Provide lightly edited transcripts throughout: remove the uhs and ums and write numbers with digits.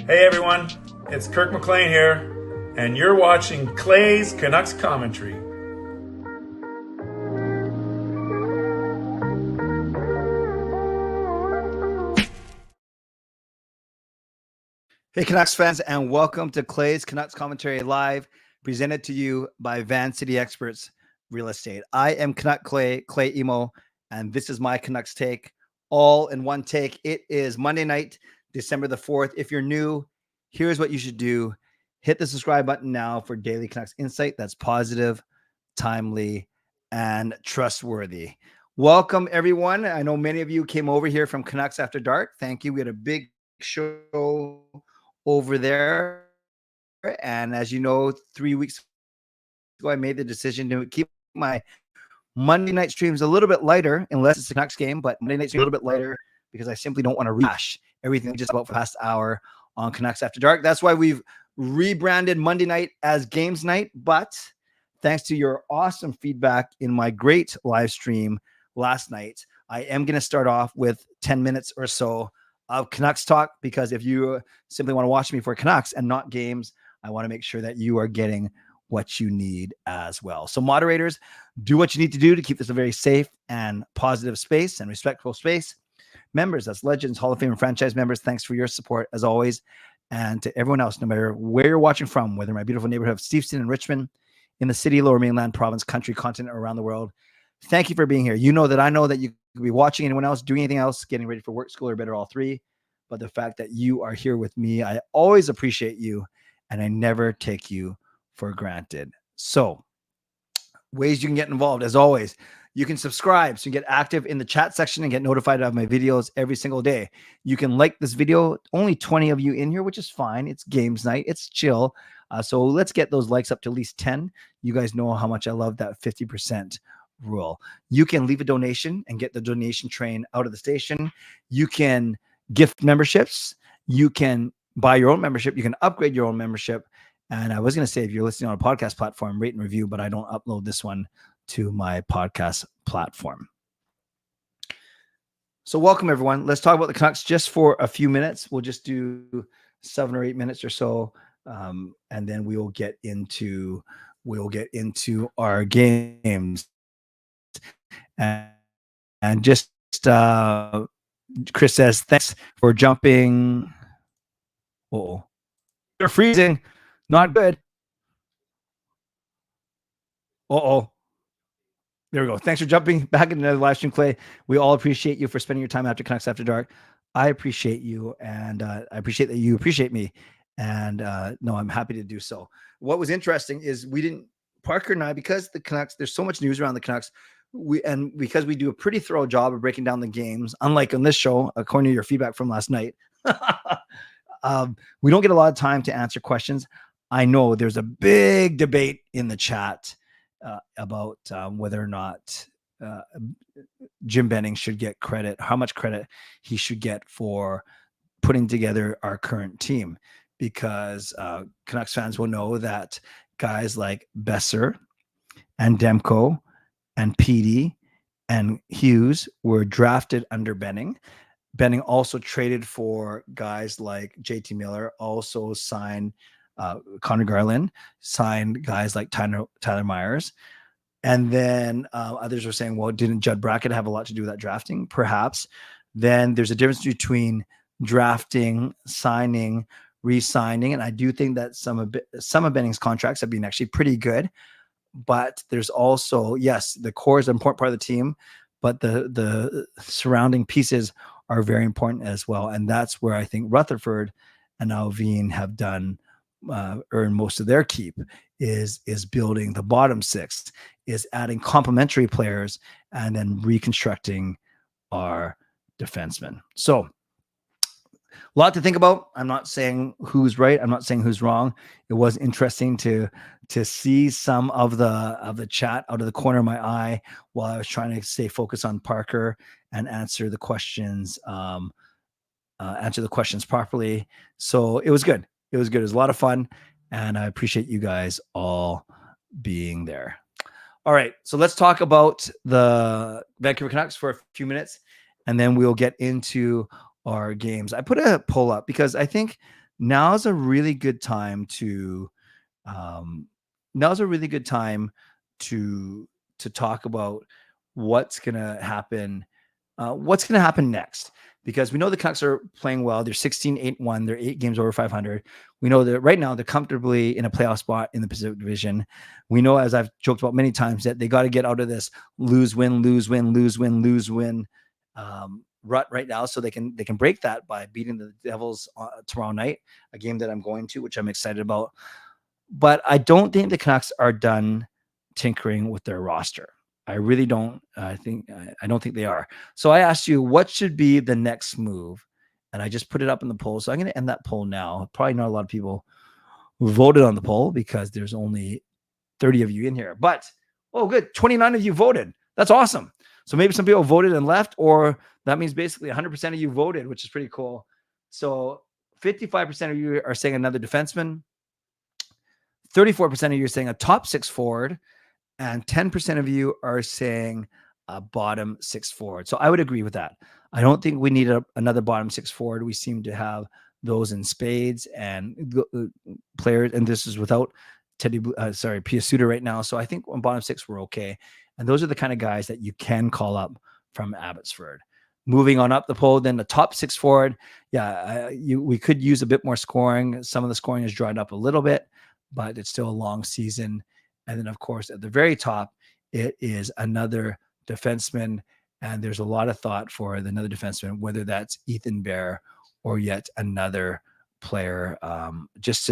Hey everyone, it's Kirk McLean here, and you're watching Clay's Canucks Commentary. Hey Canucks fans, and welcome to Clay's Canucks Commentary Live, presented to you by Van City Experts Real Estate. I am Canuck Clay Emo, and this is my Canucks take, all in one take. It is Monday night, December the 4th. If you're new, here's what you should do. Hit the subscribe button now for daily Canucks insight that's positive, timely, and trustworthy. Welcome, everyone. I know many of you came over here from Canucks After Dark. Thank you. We had a big show over there, and as you know, 3 weeks ago I made the decision to keep my Monday night streams a little bit lighter, unless it's a Canucks game, but Monday night stream a little bit lighter because I simply don't want to rehash everything just about for the past hour on Canucks After Dark. That's why we've rebranded Monday night as Games Night. But thanks to your awesome feedback in my great live stream last night, I am going to start off with 10 minutes or so of Canucks talk, because if you simply want to watch me for Canucks and not games, I want to make sure that you are getting what you need as well. So moderators, do what you need to do to keep this a very safe and positive space and respectful space. Members, that's Legends, Hall of Fame, and franchise members, thanks for your support as always. And to everyone else, no matter where you're watching from, whether my beautiful neighborhood of Steveston and Richmond, in the city, Lower Mainland, province, country, continent, around the world, thank you for being here. You know that I know that you could be watching anyone else, doing anything else, getting ready for work, school, or better, all three. But the fact that you are here with me, I always appreciate you, and I never take you for granted. So, ways you can get involved, as always, you can subscribe so you get active in the chat section and get notified of my videos every single day. You can like this video. Only 20 of you in here, which is fine. It's games night. It's chill. So let's get those likes up to at least 10. You guys know how much I love that 50% rule. You can leave a donation and get the donation train out of the station. You can gift memberships. You can buy your own membership. You can upgrade your own membership. And I was going to say, if you're listening on a podcast platform, rate and review, but I don't upload this one to my podcast platform. So welcome, everyone. Let's talk about the Canucks just for a few minutes. We'll just do 7 or 8 minutes or so, and then we will get into our games. And just Chris says, thanks for jumping. Uh-oh. They're freezing. Not good. Uh-oh. There we go. Thanks for jumping back into another live stream, Clay. We all appreciate you for spending your time after Canucks After Dark. I appreciate you, and I appreciate that you appreciate me. And no, I'm happy to do so. What was interesting is Parker and I, because the Canucks, there's so much news around the Canucks, because we do a pretty thorough job of breaking down the games, unlike on this show, according to your feedback from last night, we don't get a lot of time to answer questions. I know there's a big debate in the chat about whether or not Jim Benning should get credit, how much credit he should get for putting together our current team, because Canucks fans will know that guys like Besser and Demko and Petey and Hughes were drafted under Benning. Benning also traded for guys like JT Miller, also signed Connor Garland, signed guys like Tyler Myers. And then others are saying, well, didn't Judd Brackett have a lot to do with that drafting? Perhaps. Then there's a difference between drafting, signing, re-signing. And I do think that some of Benning's contracts have been actually pretty good. But there's also, yes, the core is an important part of the team, but the surrounding pieces are very important as well. And that's where I think Rutherford and Alvin have earned most of their keep, is building the bottom six, is adding complementary players, and then reconstructing our defensemen. So a lot to think about. I'm not saying who's right. I'm not saying who's wrong. It was interesting to see some of the chat out of the corner of my eye while I was trying to stay focused on Parker and answer the questions properly. So it was good. It was good. It was a lot of fun, and I appreciate you guys all being there. All right, so let's talk about the Vancouver Canucks for a few minutes, and then we'll get into our games. I put a poll up because I think now's a really good time to to talk about what's going to happen. What's going to happen next? Because we know the Canucks are playing well. They're 16-8-1. They're 8 games over 500. We know that right now they're comfortably in a playoff spot in the Pacific Division. We know, as I've joked about many times, that they got to get out of this lose win rut right now, so they can break that by beating the Devils tomorrow night, a game that I'm going to, which I'm excited about. But I don't think the Canucks are done tinkering with their roster. I really don't. I don't think they are. So I asked you, what should be the next move? And I just put it up in the poll. So I'm going to end that poll now. Probably not a lot of people who voted on the poll because there's only 30 of you in here. But, oh, good. 29 of you voted. That's awesome. So maybe some people voted and left, or that means basically 100% of you voted, which is pretty cool. So 55% of you are saying another defenseman. 34% of you are saying a top 6 forward. And 10% of you are saying a bottom 6 forward. So I would agree with that. I don't think we need another bottom 6 forward. We seem to have those in spades and players. And this is without Pia Suter right now. So I think on bottom 6, we're okay. And those are the kind of guys that you can call up from Abbotsford. Moving on up the poll, then the top 6 forward. Yeah, we could use a bit more scoring. Some of the scoring has dried up a little bit, but it's still a long season. And then, of course, at the very top, it is another defenseman. And there's a lot of thought for another defenseman, whether that's Ethan Bear or yet another player. Just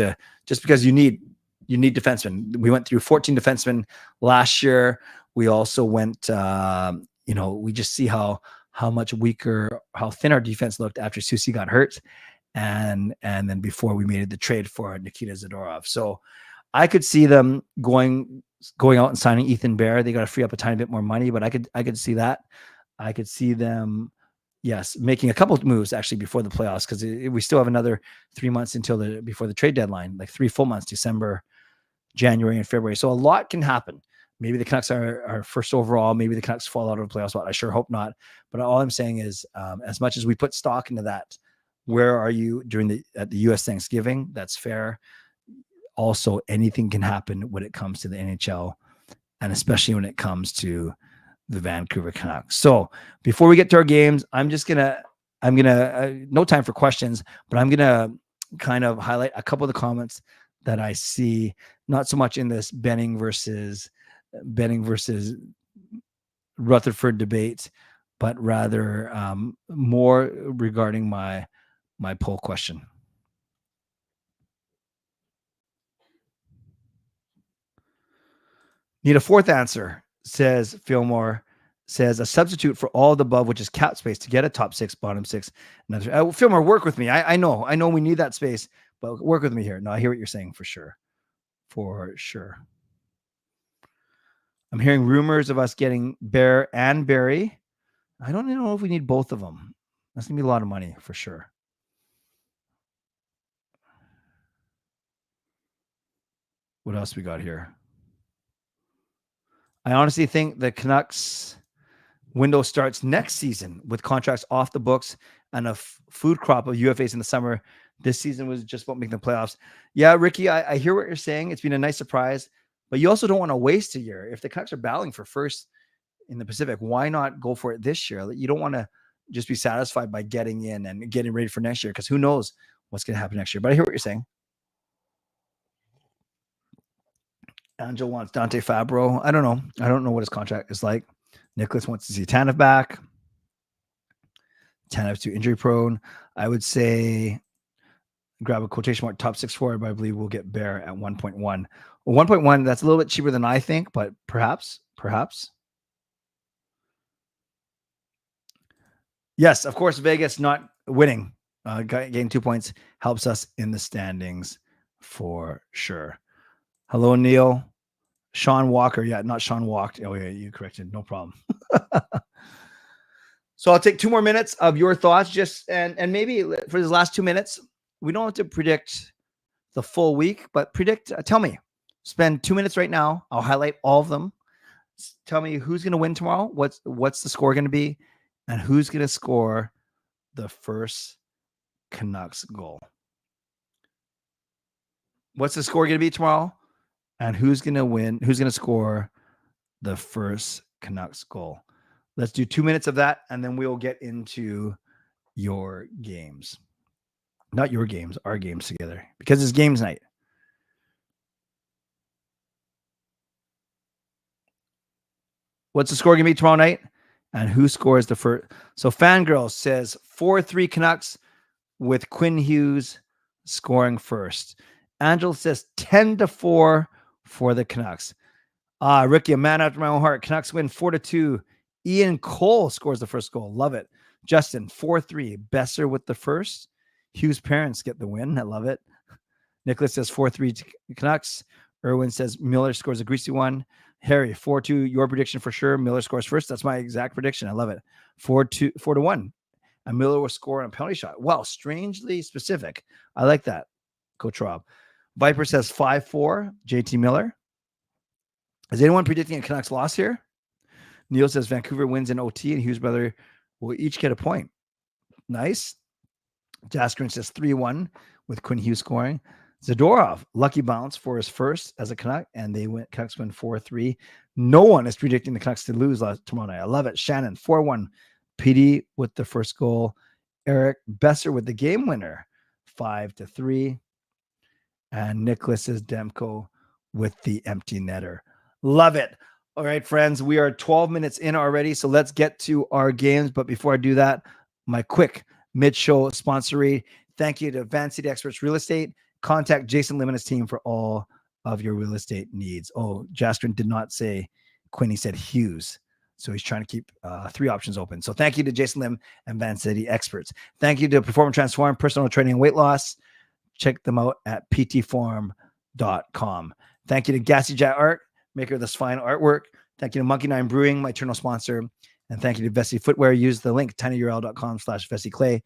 because you need defensemen. We went through 14 defensemen last year. We also went, we just see how much weaker, how thin our defense looked after Susie got hurt. And then before we made the trade for Nikita Zadorov. So I could see them going out and signing Ethan Bear. They got to free up a tiny bit more money, but I could see that. I could see them, yes, making a couple of moves actually before the playoffs, because we still have another 3 months before the trade deadline, like 3 full months, December, January, and February. So a lot can happen. Maybe the Canucks are first overall. Maybe the Canucks fall out of the playoff spot. I sure hope not. But all I'm saying is, as much as we put stock into that, where are you at the U.S. Thanksgiving? That's fair. Also, anything can happen when it comes to the NHL, and especially when it comes to the Vancouver Canucks. So before we get to our games, I'm gonna no time for questions, but I'm gonna kind of highlight a couple of the comments that I see, not so much in this Benning versus Rutherford debate, but rather more regarding my poll question. Need a fourth answer, says Fillmore. Says a substitute for all the above, which is cap space to get a top 6, bottom 6. Fillmore, work with me. I know we need that space, but work with me here. No, I hear what you're saying for sure. For sure. I'm hearing rumors of us getting Bear and Barry. I don't even know if we need both of them. That's going to be a lot of money for sure. What else we got here? I honestly think the Canucks window starts next season with contracts off the books and a food crop of UFAs in the summer. This season was just about making the playoffs. Yeah, Ricky, I hear what you're saying. It's been a nice surprise, but you also don't want to waste a year. If the Canucks are battling for first in the Pacific, why not go for it this year? You don't want to just be satisfied by getting in and getting ready for next year, because who knows what's going to happen next year. But I hear what you're saying. Angel wants Dante Fabro. I don't know what his contract is like. Nicholas wants to see Tanev back. Tanev's too injury prone. I would say grab a quotation mark top 6 forward, but I believe we'll get Bear at 1.1. Well, 1.1, that's a little bit cheaper than I think, but perhaps. Yes, of course, Vegas not winning. Getting 2 points helps us in the standings for sure. Hello, Neil. Sean Walker. Yeah, not Sean Walked. Oh, yeah, you corrected. No problem. So I'll take 2 more minutes of your thoughts, and maybe for these last 2 minutes, we don't have to predict the full week, but tell me, spend 2 minutes right now. I'll highlight all of them. Tell me who's going to win tomorrow. What's the score going to be, and who's going to score the first Canucks goal. What's the score going to be tomorrow? And who's going to win? Who's going to score the first Canucks goal? Let's do 2 minutes of that, and then we'll get into your games. Not your games, our games together, because it's games night. What's the score going to be tomorrow night? And who scores the first? So Fangirl says 4-3 Canucks with Quinn Hughes scoring first. Angel says 10-4 for the Canucks. Ricky, a man after my own heart. Canucks win 4-2. Ian Cole scores the first goal. Love it. Justin, 4-3. Besser with the first. Hughes' parents get the win. I love it. Nicholas says 4-3 Canucks. Erwin says Miller scores a greasy one. Harry, 4-2. Your prediction for sure. Miller scores first. That's my exact prediction. I love it. 4-1. And Miller will score on a penalty shot. Wow, strangely specific. I like that, Coach Rob. Viper says 5-4. JT Miller. Is anyone predicting a Canucks loss here? Neil says Vancouver wins in OT and Hughes brother will each get a point. Nice. Jaskrin says 3-1 with Quinn Hughes scoring. Zadorov, lucky bounce for his first as a Canuck, and Canucks win 4-3. No one is predicting the Canucks to lose tomorrow night. I love it. Shannon, 4-1. PD with the first goal. Eric Besser with the game winner, 5-3. And Nicholas is Demko with the empty netter. Love it. All right, friends, we are 12 minutes in already, so let's get to our games. But before I do that, my quick mid-show sponsory. Thank you to Van City Experts Real Estate. Contact Jason Lim and his team for all of your real estate needs. Oh, Jastrin did not say Quinn. He said Hughes. So he's trying to keep 3 options open. So thank you to Jason Lim and Van City Experts. Thank you to Perform and Transform, personal training and weight loss. Check them out at ptform.com. Thank you to Gassy Jet Art, maker of this fine artwork. Thank you to Monkey 9 Brewing, my eternal sponsor. And thank you to Vessi Footwear. Use the link tinyurl.com/VessiClay and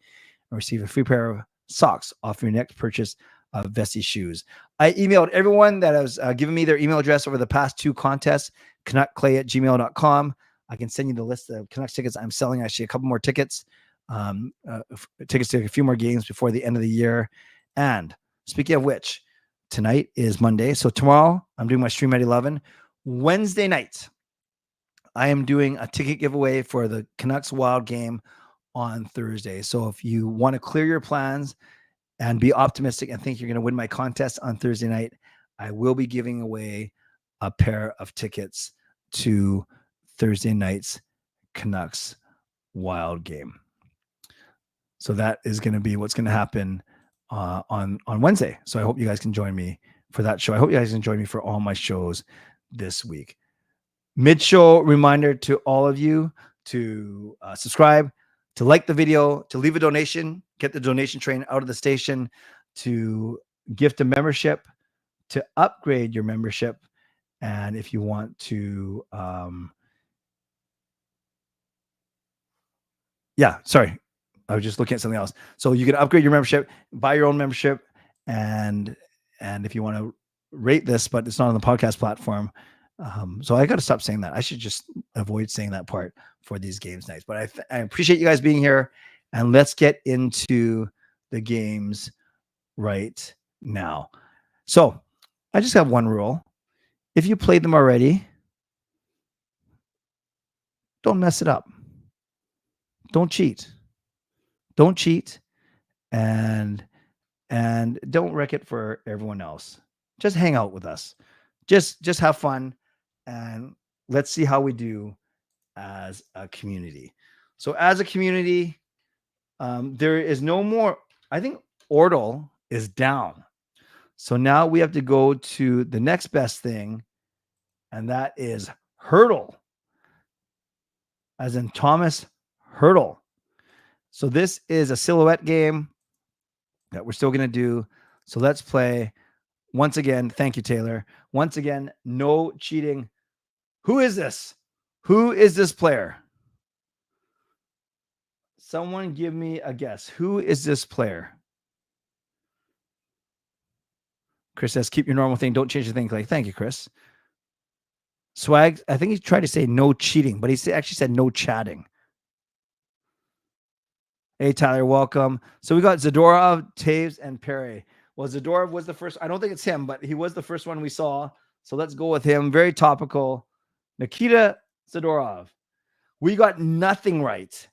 receive a free pair of socks off your next purchase of Vessi shoes. I emailed everyone that has given me their email address over the past 2 contests, canuckclay@gmail.com. I can send you the list of Canucks tickets. I'm selling actually a couple more tickets, tickets to a few more games before the end of the year. And speaking of which, tonight is Monday. So tomorrow I'm doing my stream at 11. Wednesday night, I am doing a ticket giveaway for the Canucks Wild game on Thursday. So if you want to clear your plans and be optimistic and think you're going to win my contest on Thursday night, I will be giving away a pair of tickets to Thursday night's Canucks Wild game. So that is going to be what's going to happen on Wednesday. So I hope you guys can join me for that show. I hope you guys can join me for all my shows this week. Mid-show reminder to all of you to subscribe, to like the video, to leave a donation, get the donation train out of the station, to gift a membership, to upgrade your membership. And if you want to, I was just looking at something else. So you can upgrade your membership, buy your own membership. And if you want to rate this, but it's not on the podcast platform. So I got to stop saying that. I should just avoid saying that part for these games nights. But I appreciate you guys being here, and let's get into the games right now. So I just have one rule. If you played them already, don't mess it up. Don't cheat. Don't cheat, and don't wreck it for everyone else. Just hang out with us. Just have fun, and let's see how we do as a community. So as a community, there is no more. I think Ordle is down. So now we have to go to the next best thing, and that is Hurdle, as in Thomas Hurdle. So this is a silhouette game that we're still going to do. So let's play. Once again, thank you, Taylor. Once again, no cheating. Who is this? Who is this player? Someone give me a guess. Who is this player? Chris says, keep your normal thing. Don't change the thing. Like, thank you, Chris. Swag, I think he tried to say no cheating, but he actually said no chatting. Hey, Tyler, welcome. So we got Zadorov, Taves, and Perry. Well, Zadorov was the first. I don't think it's him, but he was the first one we saw. So let's go with him. Very topical. Nikita Zadorov. We got nothing right.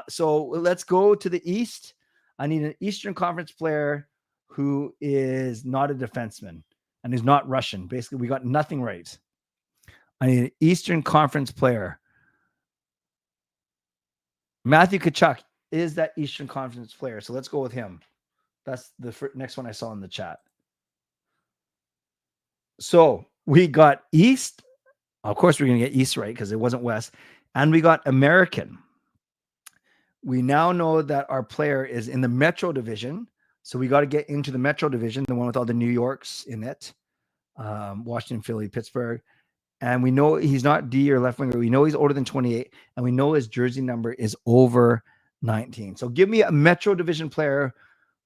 So let's go to the East. I need an Eastern Conference player who is not a defenseman and is not Russian. Basically, we got nothing right. I need an Eastern Conference player. Matthew Tkachuk is that Eastern Conference player. So let's go with him. That's the next one I saw in the chat. So we got East. Of course, we're going to get East right because it wasn't West. And we got American. We now know that our player is in the Metro Division. So we got to get into the Metro Division, the one with all the New Yorks in it. Washington, Philly, Pittsburgh. And we know he's not D or left winger. We know he's older than 28. And we know his jersey number is over 19. So give me a Metro Division player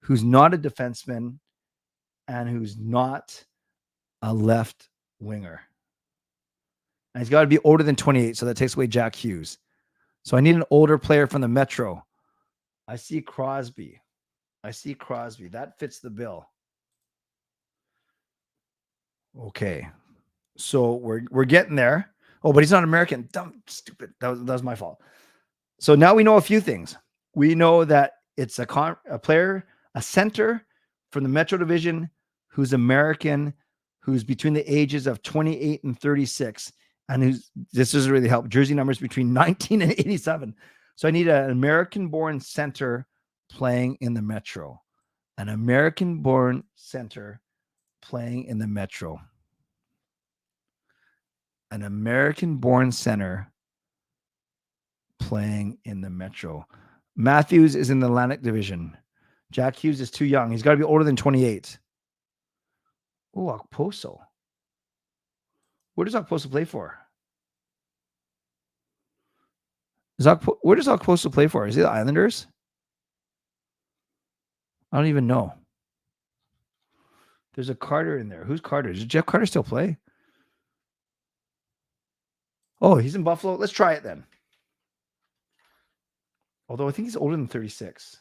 who's not a defenseman and who's not a left winger. And he's got to be older than 28, so that takes away Jack Hughes. So I need an older player from the Metro. I see Crosby. That fits the bill. Okay. So we're getting there. Oh, but he's not American. Dumb, stupid. That was my fault. So now we know a few things. We know that it's a player, a center from the Metro Division who's American, who's between the ages of 28 and 36, and this doesn't really help. Jersey numbers between 19 and 87. So I need an American-born center playing in the Metro. An American-born center playing in the Metro. An American-born center playing in the Metro. Matthews is in the Atlantic Division. Jack Hughes is too young. He's got to be older than 28. Oh, Okposo. Where does Okposo play for? Where does Okposo play for? Is he the Islanders? I don't even know. There's a Carter in there. Who's Carter? Does Jeff Carter still play? Oh, he's in Buffalo. Let's try it then. Although I think he's older than 36.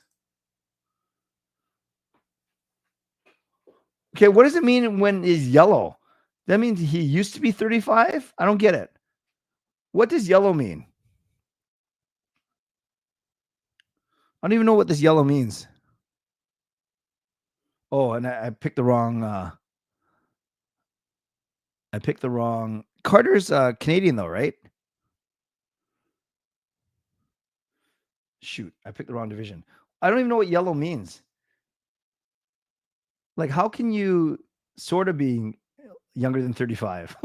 Okay, what does it mean when he's yellow? That means he used to be 35? I don't get it. What does yellow mean? I don't even know what this yellow means. Oh, and I picked the wrong. Carter's Canadian though, right? Shoot, I picked the wrong division. I don't even know what yellow means. Like, how can you sort of be younger than 35?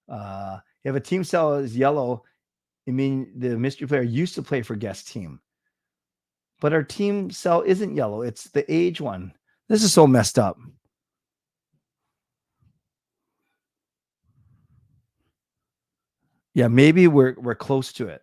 If a team cell is yellow, I mean the mystery player used to play for guest team. But our team cell isn't yellow. It's the age one. This is so messed up. Yeah, maybe we're close to it.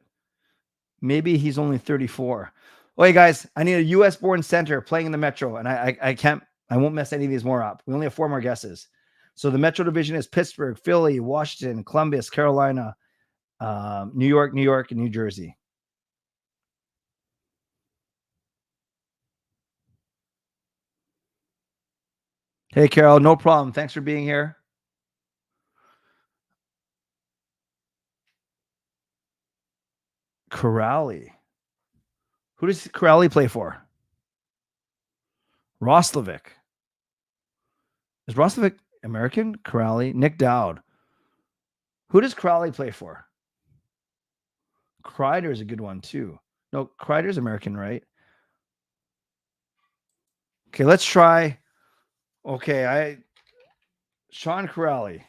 Maybe he's only 34. Okay, guys, I need a U.S.-born center playing in the Metro, and I won't mess any of these more up. We only have 4 more guesses. So the Metro Division is Pittsburgh, Philly, Washington, Columbus, Carolina, New York, and New Jersey. Hey, Carol, no problem. Thanks for being here. Corrali. Who does Corrali play for? Roslovic. Is Roslovic American? Corrali. Nick Dowd. Who does Corrali play for? Kreider is a good one too. No, Kreider's American, right? Okay, let's try. Okay, Sean Corrali.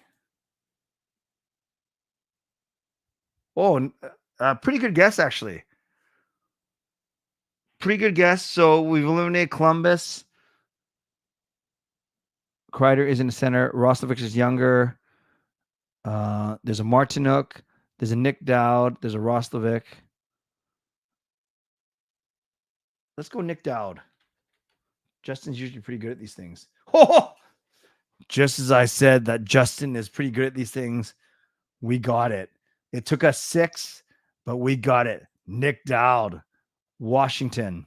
Oh, pretty good guess, actually. Pretty good guess. So we've eliminated Columbus. Kreider is in the center. Roslovic is younger. There's a Martinuk. There's a Nick Dowd. There's a Roslovic. Let's go Nick Dowd. Justin's usually pretty good at these things. Oh! Just as I said that Justin is pretty good at these things, we got it. It took us 6, but we got it. Nick Dowd, Washington,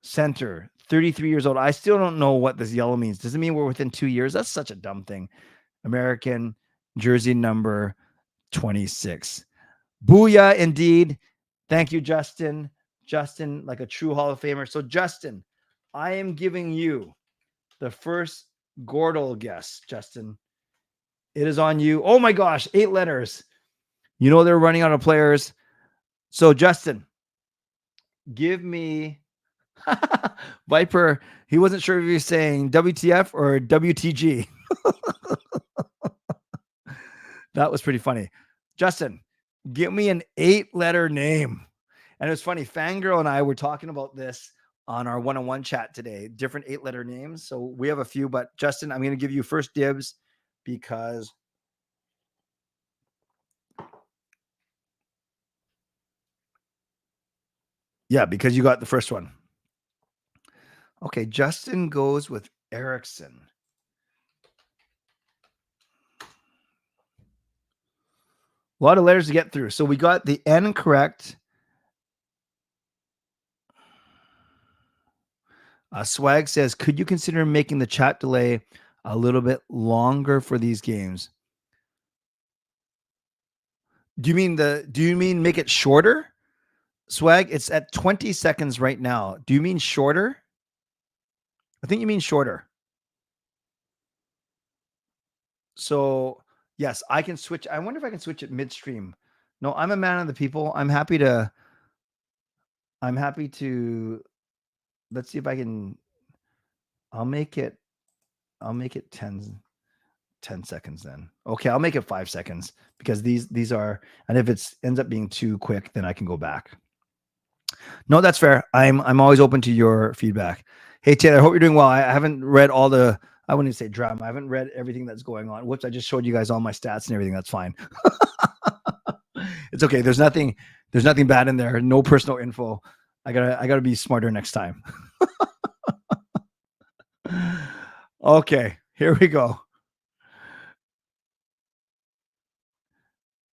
center, 33 years old. I still don't know what this yellow means. Does it mean we're within 2 years? That's such a dumb thing. American, jersey number 26. Booyah, indeed. Thank you, Justin. Justin, like a true Hall of Famer. So, Justin, I am giving you the first Gordle guess, Justin. It is on you. Oh my gosh, 8 letters. You know they're running out of players. So, Justin, give me Viper. He wasn't sure if he was saying WTF or WTG. That was pretty funny. Justin, give me an 8-letter name. And it was funny. Fangirl and I were talking about this on our one-on-one chat today, different 8-letter names. So we have a few, but Justin, I'm going to give you first dibs because because you got the first one. Okay, Justin goes with Erickson. A lot of letters to get through. So we got the N correct. Swag says, could you consider making the chat delay a little bit longer for these games? Do you mean make it shorter? Swag, it's at 20 seconds right now. Do you mean shorter? I think you mean shorter. So yes, I can switch. I wonder if I can switch it midstream. No, I'm a man of the people. I'm happy to, let's see if I can, I'll make it 10 seconds then. Okay, I'll make it 5 seconds because these are, and if it ends up being too quick, then I can go back. No, that's fair. I'm always open to your feedback. Hey, Taylor, I hope you're doing well. I haven't read all the, I wouldn't even say drama. I haven't read everything that's going on. Whoops, I just showed you guys all my stats and everything. That's fine. It's okay. There's nothing bad in there. No personal info. I gotta be smarter next time. Okay, here we go.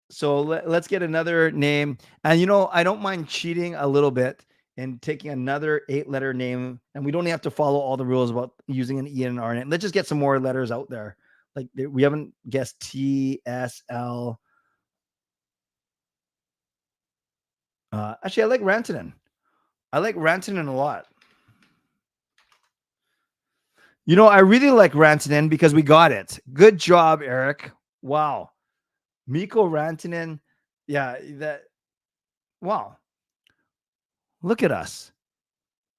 So let's get another name. And I don't mind cheating a little bit and taking another 8-letter name. And we don't have to follow all the rules about using an E and an R in it. Let's just get some more letters out there. Like we haven't guessed T, S, L. Actually, I like Rantanen. I like Rantanen a lot. I really like Rantanen because we got it. Good job, Eric. Wow. Mikko Rantanen. Yeah, wow. Look at us.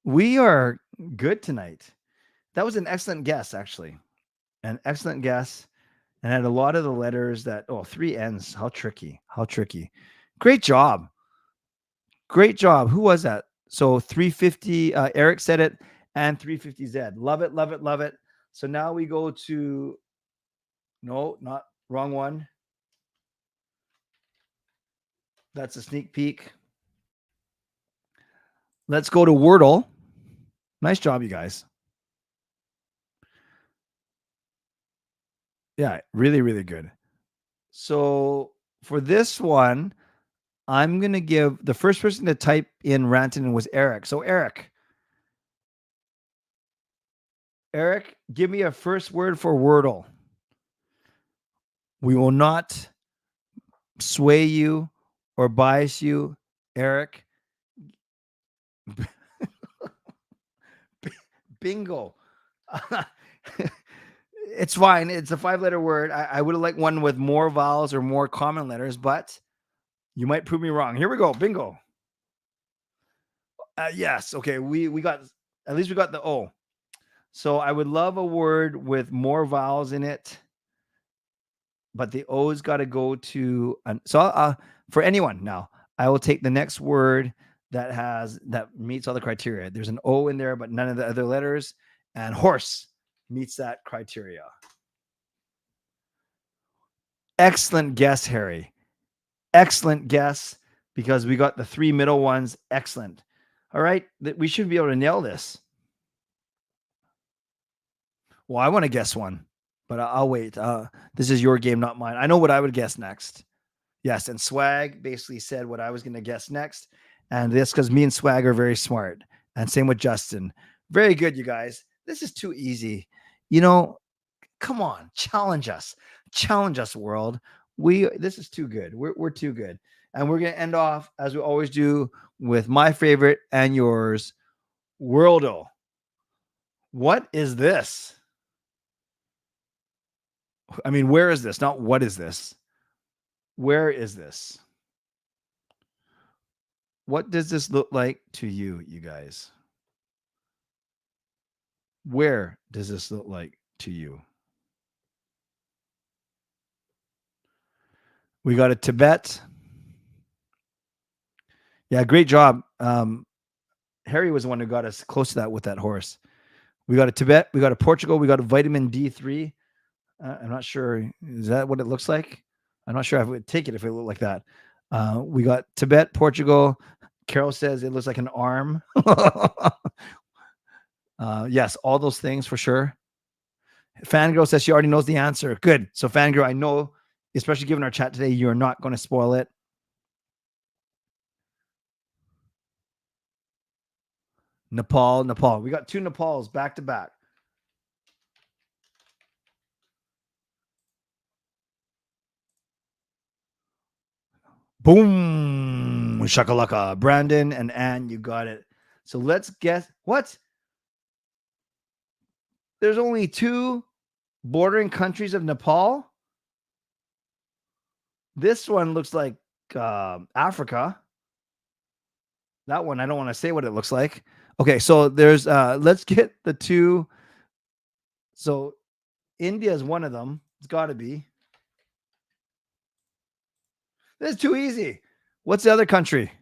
We are good tonight. That was an excellent guess, actually. An excellent guess. And had a lot of the letters that, 3 N's. How tricky. Great job. Great job. Who was that? So 350, Eric said it, and 350Z. Love it, love it, love it. So now we go to, no, not wrong one. That's a sneak peek. Let's go to Wordle. Nice job, you guys. Yeah, really, really good. So for this one, I'm going to give the first person to type in Rantanen was Eric. So Eric, give me a first word for Wordle. We will not sway you or bias you, Eric. Bingo. It's fine. It's a 5-letter word. I would have liked one with more vowels or more common letters, but you might prove me wrong. Here we go. Bingo. Yes. Okay. We got, at least we got the O. So I would love a word with more vowels in it, but the O's got to go to, for anyone now, I will take the next word that meets all the criteria. There's an O in there, but none of the other letters, and horse meets that criteria. Excellent guess, Harry. Excellent guess, because we got the 3 middle ones. Excellent. All right. We should be able to nail this. Well, I want to guess one, but I'll wait. This is your game, not mine. I know what I would guess next. Yes, and Swag basically said what I was going to guess next. And this because me and Swag are very smart. And same with Justin. Very good, you guys. This is too easy. You know, come on, challenge us, world. This is too good. We're too good, and we're gonna end off as we always do with my favorite and yours, Worldo. What is this? I mean, where is this? Not what is this? Where is this? What does this look like to you, you guys? Where does this look like to you? We got a Tibet. Yeah, great job. Harry was the one who got us close to that with that horse. We got a Tibet. We got a Portugal. We got a vitamin D3. I'm not sure. Is that what it looks like? I'm not sure I would take it if it looked like that. We got Tibet, Portugal. Carol says it looks like an arm. Yes, all those things for sure. Fangirl says she already knows the answer. Good. So Fangirl, I know, especially given our chat today, you're not going to spoil it. Nepal. We got two Nepals back to back. Boom. Shakalaka. Brandon and Anne, you got it. So let's guess. What? There's only two bordering countries of Nepal. This one looks like Africa. That one, I don't want to say what it looks like. Okay, so there's let's get the two. So India is one of them. It's got to be. This is too easy. What's the other country?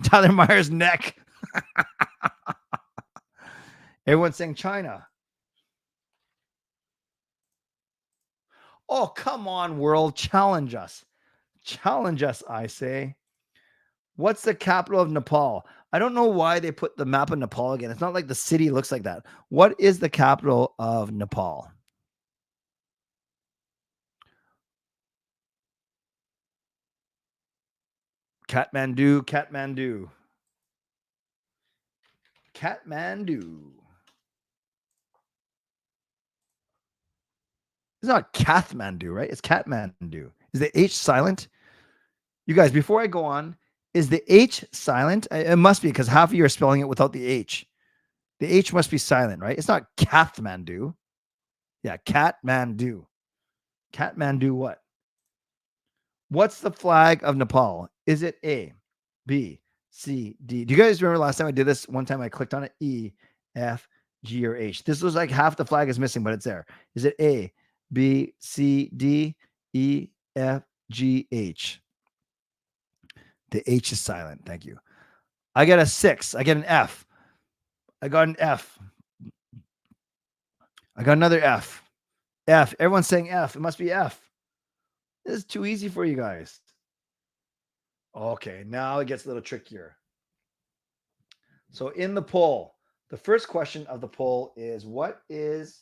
Tyler Myers' neck. Everyone's saying China. Oh, come on, world. Challenge us. Challenge us, I say. What's the capital of Nepal? I don't know why they put the map of Nepal again. It's not like the city looks like that. What is the capital of Nepal? Kathmandu. It's not Kathmandu, right? It's Kathmandu. Is the H silent? You guys, before I go on, is the H silent? It must be, because half of you are spelling it without the H. The H must be silent, right? It's not Kathmandu. Yeah, Kathmandu. Kathmandu what? What's the flag of Nepal? Is it A, B, C, D? Do you guys remember last time I did this? One time I clicked on it, E, F, G, or H. This was like half the flag is missing, but it's there. Is it A, B, C, D, E, F, G, H? The H is silent. Thank you. I get a 6. I get an F. I got an F. I got another F. F. Everyone's saying F. It must be F. This is too easy for you guys. Okay, now it gets a little trickier. So in the poll, the first question of the poll is, what is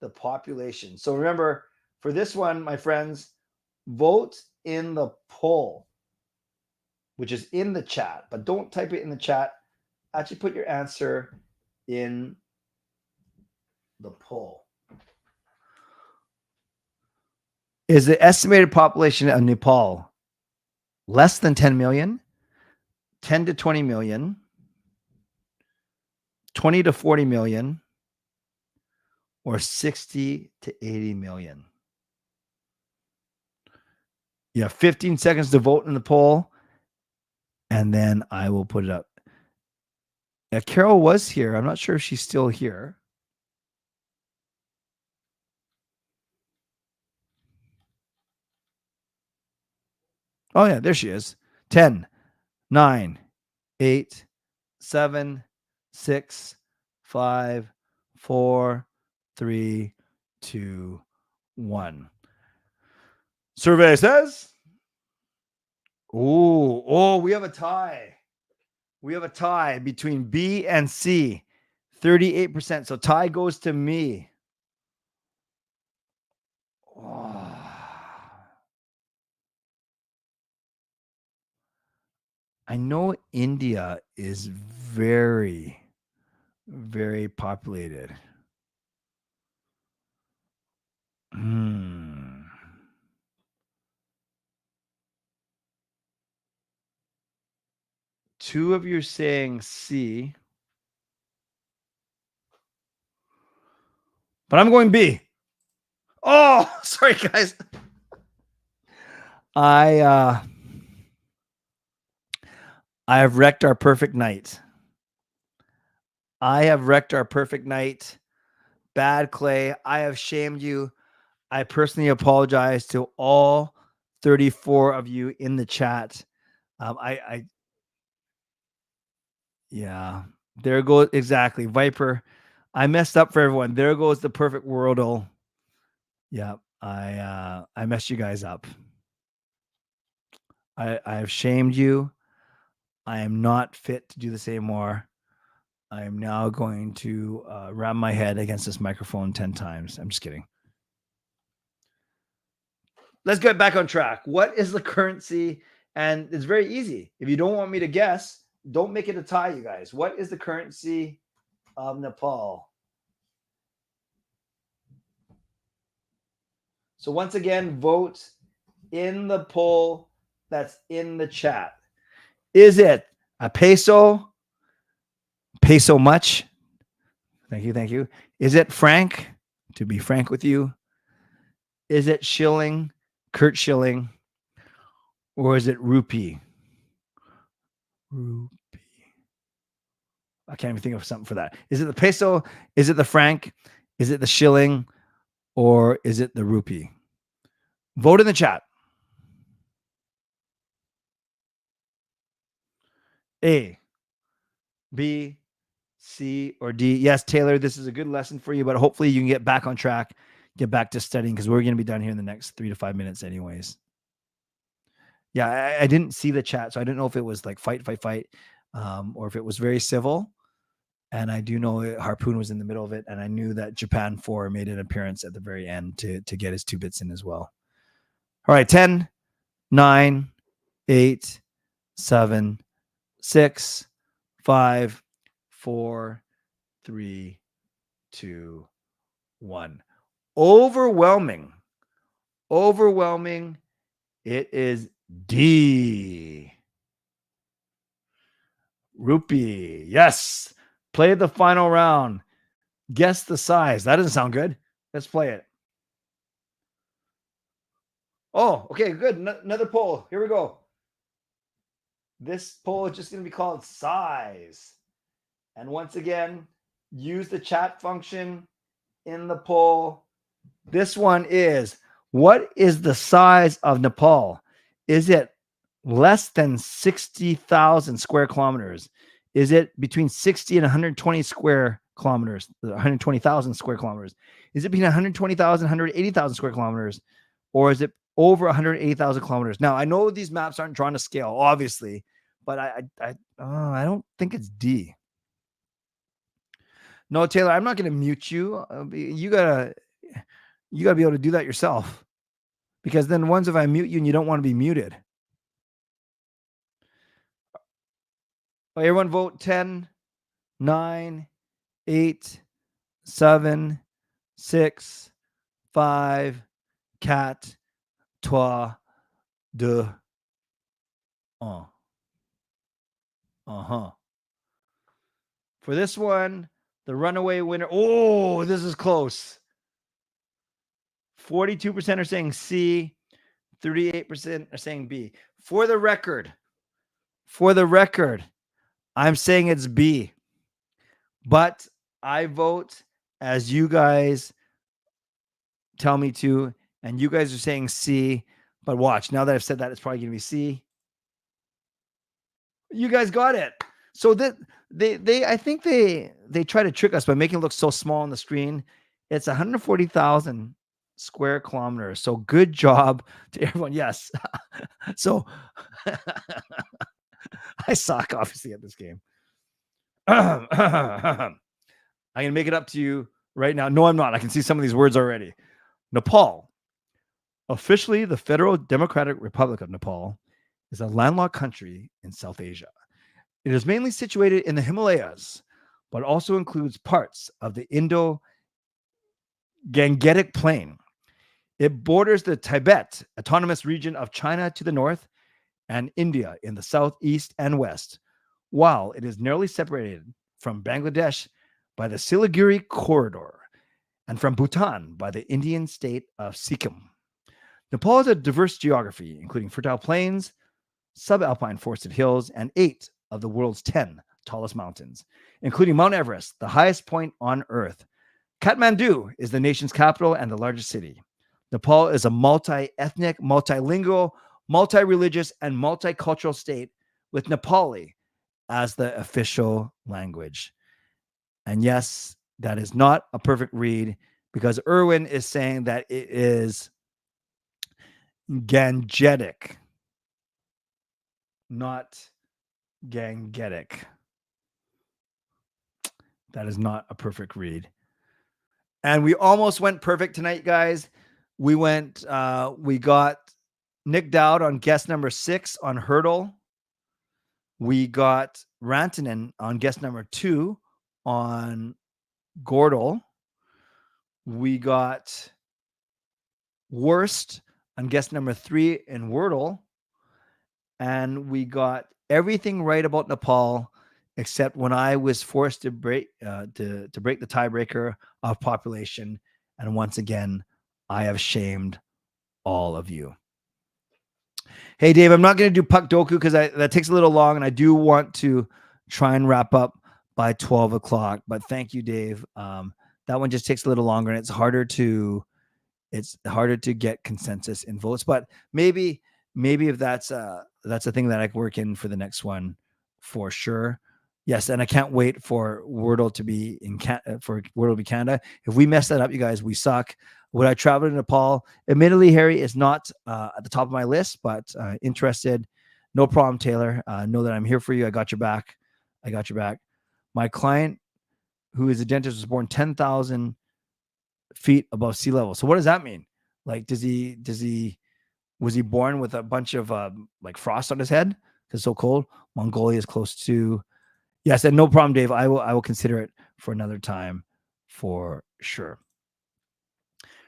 the population? So remember, for this one, my friends, vote in the poll, which is in the chat, but don't type it in the chat. Actually put your answer in the poll. Is the estimated population of Nepal less than 10 million, 10 to 20 million, 20 to 40 million, or 60 to 80 million? You have 15 seconds to vote in the poll, and then I will put it up. Now, Carol was here. I'm not sure if she's still here. Oh, yeah, there she is. 10, 9, 8, 7, 6, 5, 4, 3, 2, 1. Survey says, oh, we have a tie. We have a tie between B and C, 38%. So tie goes to me. Oh. I know India is very, very populated. Two of you are saying C. But I'm going B. Oh, sorry, guys. I have wrecked our perfect night. I have wrecked our perfect night. Bad, Clay. I have shamed you. I personally apologize to all 34 of you in the chat. Yeah, there goes exactly Viper. I messed up for everyone. There goes the perfect Wordle. Yeah, I messed you guys up. I have shamed you. I am not fit to do this anymore. I am now going to ram my head against this microphone 10 times. I'm just kidding. Let's get back on track. What is the currency? And it's very easy. If you don't want me to guess, don't make it a tie, you guys. What is the currency of Nepal? So once again, vote in the poll that's in the chat. Is it a peso? Peso much? Thank you, thank you. Is it franc? To be frank with you. Is it shilling? Kurt shilling? Or is it rupee? Rupee. I can't even think of something for that. Is it the peso? Is it the franc? Is it the shilling? Or is it the rupee? Vote in the chat. A, B, C, or D. Yes, Taylor, this is a good lesson for you, but hopefully you can get back on track, get back to studying, because we're going to be done here in the next 3 to 5 minutes anyways. Yeah, I didn't see the chat, so I didn't know if it was like fight, or if it was very civil. And I do know Harpoon was in the middle of it, and I knew that Japan 4 made an appearance at the very end to get his 2 bits in as well. All right, 10, 9, 8, 7, 6, 5, 4, 3, 2, 1. Overwhelming. It is D. Rupee. Yes. Play the final round. Guess the size. That doesn't sound good. Let's play it. Oh, okay, good. Another poll. Here we go. This poll is just going to be called size. And once again, use the chat function in the poll. This one is, what is the size of Nepal? Is it less than 60,000 square kilometers? Is it between 60 and 120 square kilometers, 120,000 square kilometers? Is it between 120,000, 180,000 square kilometers? Or is it over 180,000 kilometers? Now, I know these maps aren't drawn to scale, obviously, but I don't think it's D. No, Taylor, I'm not going to mute you. You gotta be able to do that yourself, because then once if I mute you and you don't want to be muted. Well, everyone vote 10, 9, 8, 7, 6, 5, 4, 3, 2, 1. For this one, the runaway winner. Oh, this is close. 42% are saying C. 38% are saying B. For the record, I'm saying it's B. But I vote as you guys tell me to, and you guys are saying C. But watch, now that I've said that, it's probably going to be C. You guys got it. So that I think they try to trick us by making it look so small on the screen. It's 140,000 square kilometers. So good job to everyone. Yes. So I suck obviously at this game. I'm going to make it up to you right now. No, I'm not. I can see some of these words already. Nepal, officially the Federal Democratic Republic of Nepal, is a landlocked country in South Asia. It is mainly situated in the Himalayas, but also includes parts of the Indo-Gangetic Plain. It borders the Tibet Autonomous Region of China to the north and India in the south, east, and west, while it is narrowly separated from Bangladesh by the Siliguri Corridor and from Bhutan by the Indian state of Sikkim. Nepal has a diverse geography, including fertile plains, subalpine forested hills, and 8 of the world's 10 tallest mountains, including Mount Everest, the highest point on Earth. Kathmandu is the nation's capital and the largest city. Nepal is a multi-ethnic, multilingual, multi-religious, and multicultural state with Nepali as the official language. And yes, that is not a perfect read because Erwin is saying that it is Gangetic, not Gangetic. That is not a perfect read. And we almost went perfect tonight, guys. We got Nick Dowd on guest number 6 on hurdle. We got Rantanen on guest number 2 on Gordle. We got Worst on guest number 3 in Wordle. And we got everything right about Nepal, except when I was forced to break the tiebreaker of population. And once again, I have shamed all of you. Hey, Dave, I'm not going to do Puck Doku because that takes a little long, and I do want to try and wrap up by 12 o'clock. But thank you, Dave. That one just takes a little longer, and it's harder to get consensus in votes. But maybe if that's a thing that I can work in for the next one, for sure. Yes, and I can't wait for Wordle to be Canada. If we mess that up, you guys, we suck. Would I travel to Nepal? Admittedly, Harry is not at the top of my list, but interested. No problem, Taylor. Know that I'm here for you. I got your back. My client, who is a dentist, was born 10,000 feet above sea level. So what does that mean? Like, was he born with a bunch of like frost on his head? Because it's so cold. Mongolia is close to. Yes, and no problem, Dave. I will consider it for another time for sure.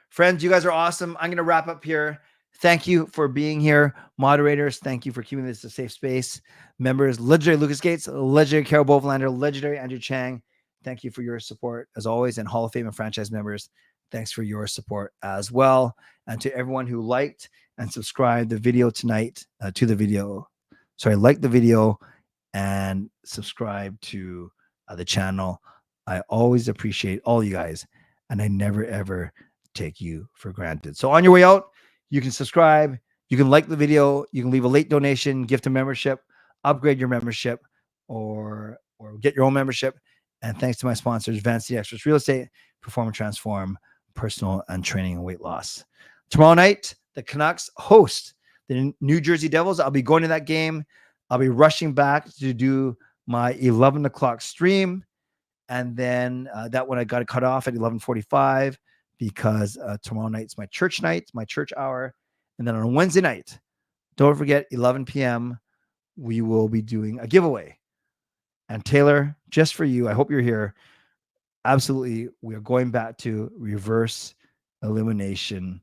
Friends, you guys are awesome. I'm going to wrap up here. Thank you for being here. Moderators, thank you for keeping this a safe space. Members, legendary Lucas Gates, legendary Carol Bovenlander, legendary Andrew Chang, thank you for your support as always. And Hall of Fame and franchise members, thanks for your support as well. And to everyone who liked and subscribed the video tonight, like the video and subscribe to the channel. I always appreciate all you guys, and I never, ever take you for granted. So on your way out, you can subscribe, you can like the video, you can leave a late donation, gift a membership, upgrade your membership, or get your own membership. And thanks to my sponsors, Vancity Experts Real Estate, Perform and Transform, Personal and Training and Weight Loss. Tomorrow night, the Canucks host the New Jersey Devils. I'll be going to that game. I'll be rushing back to do my 11 o'clock stream. And then that one I got to cut off at 11:45 because tomorrow night's my church night, my church hour. And then on Wednesday night, don't forget, 11 p.m., we will be doing a giveaway. And Taylor, just for you, I hope you're here. Absolutely, we are going back to reverse elimination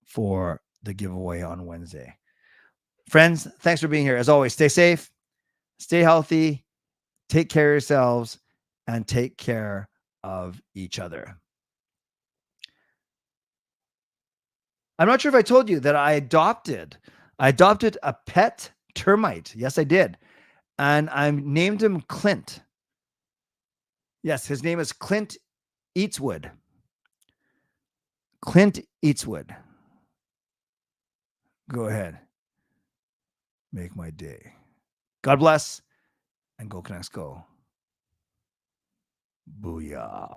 for the giveaway on Wednesday. Friends, thanks for being here. As always, stay safe, stay healthy, take care of yourselves, and take care of each other. I'm not sure if I told you that I adopted a pet termite. Yes, I did. And I named him Clint. Yes, his name is Clint Eatswood. Clint Eatswood. Go ahead. Make my day. God bless, and go Canucks go. Booyah.